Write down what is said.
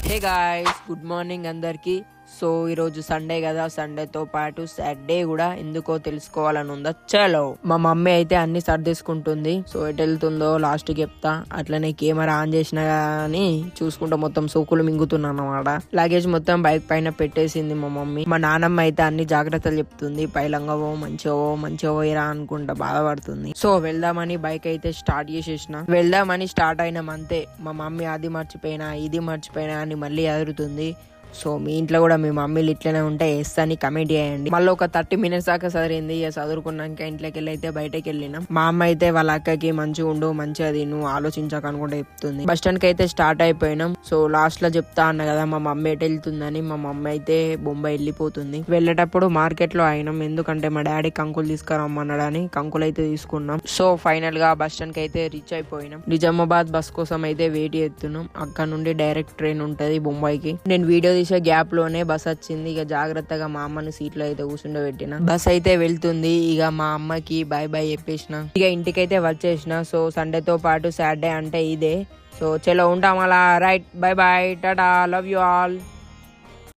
Hey guys, good morning అందరికి. So ఈరోజు Sunday కదా, సండేతో పాటు సాటర్డే కూడా ఎందుకో తెలుసుకోవాలని ఉందా. చలో, మా మమ్మీ అయితే అన్ని సర్దేసుకుంటుంది. సో ఎటు వెళ్తుందో లాస్ట్ కి చెప్తా. అట్లనే కెమెరా ఆన్ చేసినా కానీ చూసుకుంటూ మొత్తం సోకులు మింగుతున్నాను అన్నమాట. లగేజ్ మొత్తం బైక్ పైన పెట్టేసింది మా మమ్మీ. మా నానమ్మ అయితే అన్ని జాగ్రత్తలు చెప్తుంది. పైలంగవో మంచిగా పోయిరా అనుకుంటా బాధపడుతుంది. సో వెళ్దామని బైక్ అయితే స్టార్ట్ చేసేసిన. వెళ్దామని స్టార్ట్ అయినాం అంతే. మా మమ్మీ అది మర్చిపోయినా ఇది మర్చిపోయినా అని మళ్ళీ ఎదురుతుంది. సో మీ ఇంట్లో కూడా మీ మమ్మీలు ఇట్లనే ఉంటే ఎస్ అని కమెంట్ చేయండి. మళ్ళీ ఒక 30 minutes దాకా చదివింది. ఇక చదువుకున్నాక ఇంట్లోకి వెళ్ళి అయితే బయటకి వెళ్ళినాం. మా అమ్మ అయితే వాళ్ళ అక్కకి మంచిగా ఉండు, మంచిగా తిను, ఆలోచించక అనుకుంటే చెప్తుంది. బస్ స్టాండ్ కి అయితే స్టార్ట్ అయిపోయినాం. సో లాస్ట్ లో చెప్తా అన్న కదా మా మమ్మీ ఎటు వెళ్తుందని. మా మమ్మీ అయితే బొంబాయి వెళ్ళిపోతుంది. వెళ్ళేటప్పుడు మార్కెట్ లో అయినాం, ఎందుకంటే మా డాడీ కంకులు తీసుకురమ్మన్నాడని కంకులు అయితే తీసుకున్నాం. సో ఫైనల్ గా బస్ స్టాండ్ కి అయితే రీచ్ అయిపోయినాం. నిజామాబాద్ బస్ కోసం అయితే వెయిట్ చేస్తున్నాం. అక్కడ నుండి డైరెక్ట్ ట్రైన్ ఉంటది బొంబాయికి. నేను వీడియో తీసే గ్యాప్ లోనే బస్ వచ్చింది. ఇక జాగ్రత్తగా మా అమ్మని సీట్లో అయితే కూర్చుండబెట్టిన. బస్ అయితే వెళ్తుంది. ఇక మా అమ్మకి బాయ్ బాయ్ చెప్పేసిన. ఇక ఇంటికైతే వచ్చేసిన. సో సండేతో పాటు సాటర్డే అంటే ఇదే. సో చలో ఉంటాం అలా. Right, bye bye, tata, love you all.